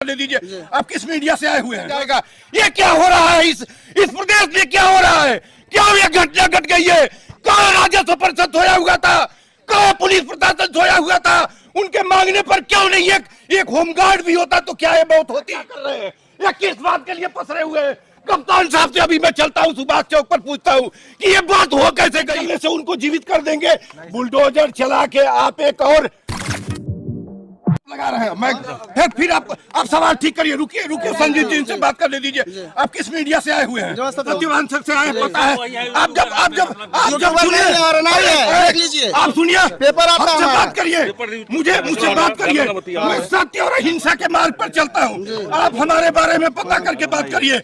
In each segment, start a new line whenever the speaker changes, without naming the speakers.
दे दीजिए। आप किस मीडिया से आए हुए हैं? जाएगा ये क्या हो रहा है इस प्रदेश में? क्या हो रहा है? क्या ये घटना घट गई है? कहाँ राजस्व परिषद सोया हुआ था? कहाँ पुलिस प्रशासन सोया हुआ था? उनके मांगने पर क्यों नहीं एक होमगार्ड भी होता तो क्या ये बहुत होती? कर रहे हैं या किस बात के लिए पसरे हुए हैं? कप्तान साहब से अभी मैं चलता हूँ सुभाष चौक पर, पूछता हूँ कि ये बात हो कैसे गई? से उनको जीवित कर देंगे, बुलडोजर चला के आप एक और लगा रहे हैं। मैं फिर आप सवाल ठीक करिए। रुकिए संजीव जी से बात करने दीजिए। आप किस मीडिया से आए हुए हैं? सत्यवान से आए, पता है? आप जब सुनिए, आप सुनिए, पेपर आपसे बात करिए, मुझसे बात करिए। मैं सत्य और अहिंसा के मार्ग पर चलता हूँ। आप हमारे बारे में पता करके बात करिए।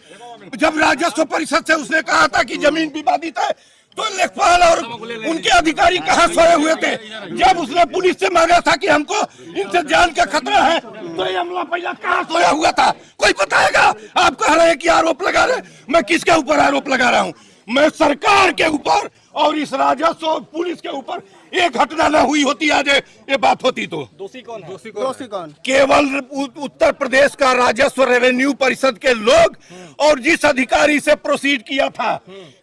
जब राजस्व परिषद से उसने कहा था कि जमीन विवादित है, तो लेखपाल और उनके अधिकारी कहाँ सोए हुए थे? जब उसने पुलिस से मांगा था कि हमको इनसे जान का खतरा है, तो ये अमला पहला कहाँ सोया हुआ था? कोई बताएगा? आप कह रहे हैं कि आरोप लगा रहे। मैं किसके ऊपर आरोप लगा रहा हूँ? मैं सरकार के ऊपर और इस राजस्व और पुलिस के ऊपर। एक घटना न हुई होती आज ये बात होती तो दोषी कौन? केवल उत्तर प्रदेश का राजस्व रेवेन्यू परिषद के लोग और जिस अधिकारी से प्रोसीड किया था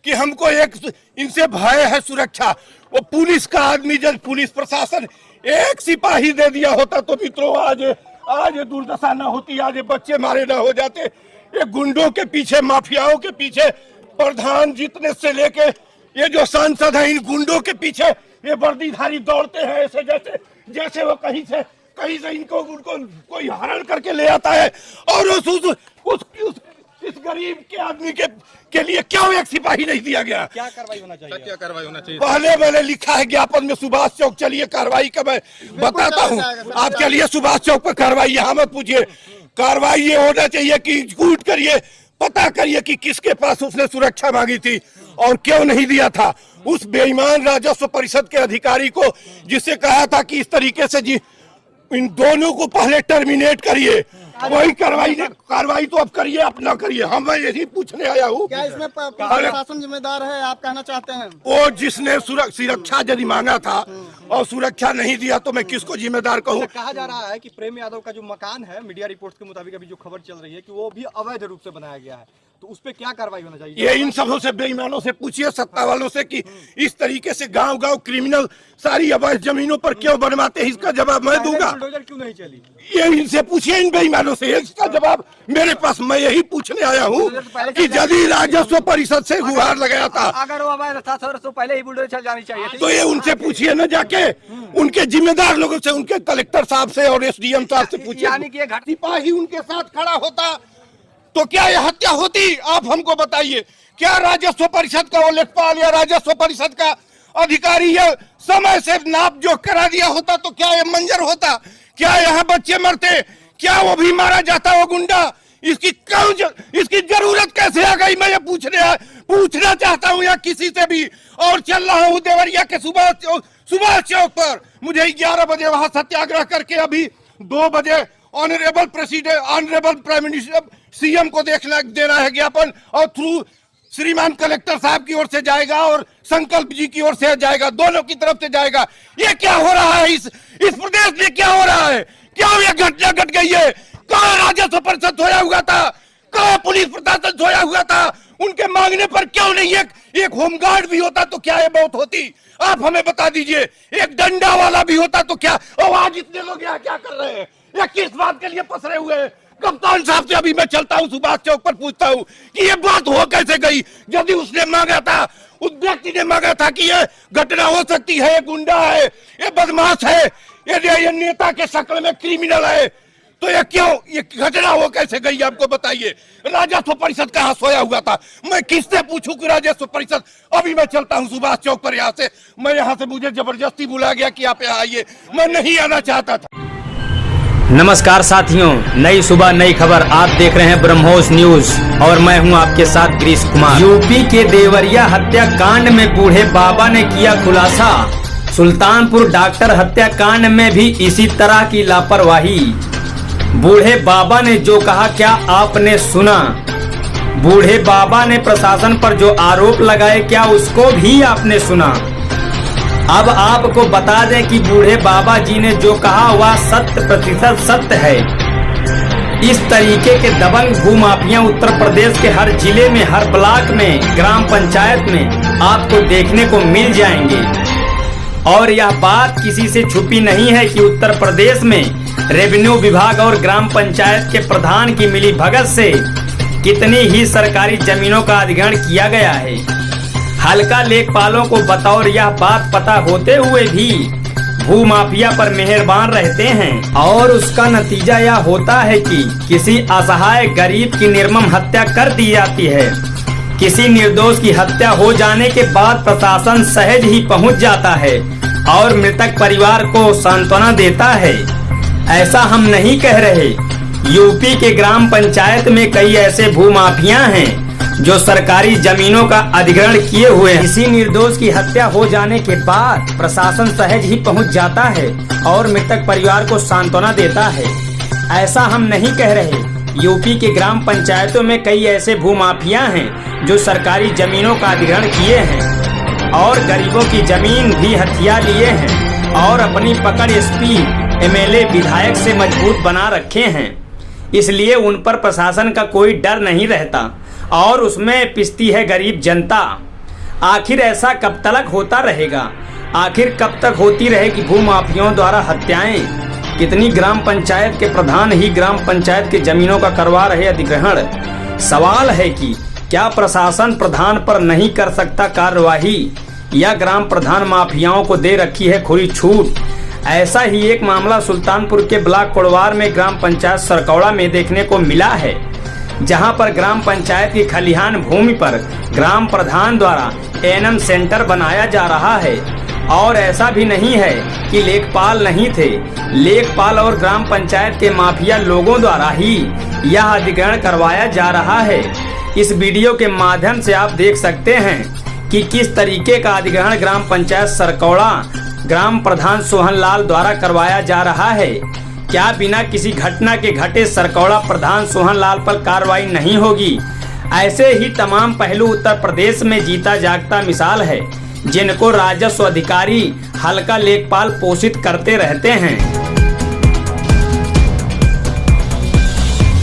कि हमको इनसे भय है सुरक्षा, वो पुलिस का आदमी। जब पुलिस प्रशासन एक सिपाही दे दिया होता तो मित्रों आज दुर्दशा न होती, आज बच्चे मारे न हो जाते। ये गुंडों के पीछे, माफियाओं के पीछे, प्रधान जितने से लेके ये जो सांसद है, इन गुंडों के पीछे ये वर्दीधारी दौड़ते हैं ऐसे जैसे वो कहीं से उनको कोई हरण करके ले आता है। और इस गरीब के आदमी के लिए क्यों एक सिपाही नहीं दिया गया? क्या कार्रवाई होना चाहिए? पहले मैंने लिखा है ज्ञापन में सुभाष चौक। चलिए कार्रवाई का मैं बताता हूँ। आप चलिए सुभाष चौक पर कार्रवाई, यहाँ मत पूछिए। कार्रवाई ये होना चाहिए कि कूट करिए, पता करिए कि किसके पास उसने सुरक्षा मांगी थी और क्यों नहीं दिया था। उस बेईमान राजस्व परिषद के अधिकारी को जिससे कहा था कि इस तरीके से जी इन दोनों को पहले टर्मिनेट करिए, वही कार्रवाई तो अब करिए, आप ना करिए। हम यही पूछने आया हूँ। क्या इसमें प्रशासन जिम्मेदार है, आप कहना चाहते हैं? वो जिसने सुरक्षा यदि मांगा था और सुरक्षा नहीं दिया तो मैं किसको जिम्मेदार कहूँ?
कहा जा रहा है कि प्रेम यादव का जो मकान है, मीडिया रिपोर्ट्स के मुताबिक अभी जो खबर चल रही है कि वो भी अवैध रूप से बनाया गया है, तो उस पे क्या कार्रवाई होना चाहिए?
ये इन सबों से, बेईमानों से पूछिए, सत्ता वालों से कि इस तरीके से गांव क्रिमिनल सारी अवैध जमीनों पर क्यों बनवाते हैं, इसका जवाब मैं दूंगा।
क्यों नहीं चली?
ये इनसे पूछिए, इन बेईमानों से। इसका जवाब मेरे पास, मैं यही पूछने आया हूँ कि यदि राजस्व परिषद से गुहार लगाया था,
अगर वो अवैध था तो पहले ही बुलडोजर चल जानी चाहिए थी।
तो ये उनसे पूछिए न जाके, उनके जिम्मेदार लोगों से, उनके कलेक्टर साहब से और SDM साहब से पूछिए।
यानी कि
सिपाही उनके साथ खड़ा होता तो क्या यह हत्या होती? आप हमको बताइए। क्या राजस्व परिषद का वो लेखपाल या राजस्व परिषद का अधिकारी ये समय से नाप जोख करा दिया होता तो क्या ये मंजर होता? क्या यहाँ बच्चे मरते? क्या वो भी मारा जाता? वो गुंडा, इसकी जरूरत कैसे आ गई? मैं ये पूछना चाहता हूँ या किसी से भी। और चल रहा हूँ देवरिया के सुभाष चौक पर। मुझे 11 बजे वहां सत्याग्रह करके अभी 2 बजे ऑनरेबल प्राइम मिनिस्टर CM को देना है ज्ञापन, और थ्रू श्रीमान कलेक्टर साहब की ओर से जाएगा और संकल्प जी की ओर से जाएगा, दोनों की तरफ से जाएगा। ये क्या हो रहा है इस प्रदेश में? क्या हो रहा है? क्या ये घटना घट गई है? कहाँ राजस्व परिषद सोया हुआ था? कहाँ पुलिस प्रशासन सोया हुआ था? उनके मांगने पर क्यों नहीं एक होमगार्ड भी होता तो क्या ये बहुत होती? आप हमें बता दीजिए। एक डंडा वाला भी होता तो क्या? और आज इतने लोग यहाँ क्या कर रहे हैं या किस बात के लिए पसरे हुए हैं? कप्तान साहब से अभी मैं चलता हूँ सुभाष चौक पर, पूछता हूँ कि ये बात हो कैसे गई? यदि उसने मांगा था, उस व्यक्ति ने मांगा था कि ये घटना हो सकती है, ये गुंडा है, ये बदमाश है, ये नेता के शक्ल में क्रिमिनल है, तो ये घटना हो कैसे गई? आपको बताइए। राजस्व परिषद कहाँ सोया हुआ था? मैं किससे पूछूं कि राजस्व परिषद? अभी मैं चलता हूँ सुभाष चौक पर। यहाँ से मुझे जबरदस्ती बुला गया कि आप यहाँ आइए, मैं नहीं आना चाहता था।
नमस्कार साथियों, नई सुबह नई खबर। आप देख रहे हैं ब्रह्मोस न्यूज और मैं हूं आपके साथ गिरीश कुमार। यूपी के देवरिया हत्याकांड में बूढ़े बाबा ने किया खुलासा। सुल्तानपुर डॉक्टर हत्याकांड में भी इसी तरह की लापरवाही। बूढ़े बाबा ने जो कहा, क्या आपने सुना? बूढ़े बाबा ने प्रशासन पर जो आरोप लगाए, क्या उसको भी आपने सुना? अब आपको बता दें कि बूढ़े बाबा जी ने जो कहा वह 100% सत्य है। इस तरीके के दबंग भूमाफिया उत्तर प्रदेश के हर जिले में, हर ब्लॉक में, ग्राम पंचायत में आपको देखने को मिल जाएंगे। और यह बात किसी से छुपी नहीं है कि उत्तर प्रदेश में रेवेन्यू विभाग और ग्राम पंचायत के प्रधान की मिलीभगत से कितनी ही सरकारी जमीनों का अधिग्रहण किया गया है। हल्का लेखपालों को बतौर यह बात पता होते हुए भी भूमाफिया पर मेहरबान रहते हैं और उसका नतीजा यह होता है कि किसी असहाय गरीब की निर्मम हत्या कर दी जाती है। किसी निर्दोष की हत्या हो जाने के बाद प्रशासन सहज ही पहुंच जाता है और मृतक परिवार को सांत्वना देता है। ऐसा हम नहीं कह रहे। यूपी के ग्राम पंचायत में कई ऐसे भूमाफिया हैं जो सरकारी जमीनों का अधिग्रहण किए हुए हैं। किसी निर्दोष की हत्या हो जाने के बाद प्रशासन सहज ही पहुंच जाता है और मृतक परिवार को सांत्वना देता है। ऐसा हम नहीं कह रहे। यूपी के ग्राम पंचायतों में कई ऐसे भूमाफिया हैं जो सरकारी जमीनों का अधिग्रहण किए हैं और गरीबों की जमीन भी हथिया लिए हैं और अपनी पकड़ एसपी, एमएलए, विधायक से मजबूत बना रखे हैं। इसलिए उन पर प्रशासन का कोई डर नहीं रहता और उसमें पिसती है गरीब जनता। आखिर ऐसा कब तक होता रहेगा? आखिर कब तक होती रहेगी भूमाफियाओं द्वारा हत्याएं? कितनी ग्राम पंचायत के प्रधान ही ग्राम पंचायत की जमीनों का करवा रहे अधिग्रहण। सवाल है कि क्या प्रशासन प्रधान पर नहीं कर सकता कार्यवाही या ग्राम प्रधान माफियाओं को दे रखी है खुली छूट? ऐसा ही एक मामला सुल्तानपुर के ब्लॉक कोड़वार में ग्राम पंचायत सरकौड़ा में देखने को मिला है, जहां पर ग्राम पंचायत की खलिहान भूमि पर ग्राम प्रधान द्वारा एएनएम सेंटर बनाया जा रहा है। और ऐसा भी नहीं है कि लेखपाल नहीं थे। लेखपाल और ग्राम पंचायत के माफिया लोगों द्वारा ही यह अधिग्रहण करवाया जा रहा है। इस वीडियो के माध्यम से आप देख सकते हैं कि किस तरीके का अधिग्रहण ग्राम पंचायत सरकौड़ा ग्राम प्रधान सोहन लाल द्वारा करवाया जा रहा है। क्या बिना किसी घटना के घटे सरकौड़ा प्रधान सोहन लाल पर कार्रवाई नहीं होगी? ऐसे ही तमाम पहलू उत्तर प्रदेश में जीता जागता मिसाल है, जिनको राजस्व अधिकारी हल्का लेखपाल पोषित करते रहते हैं।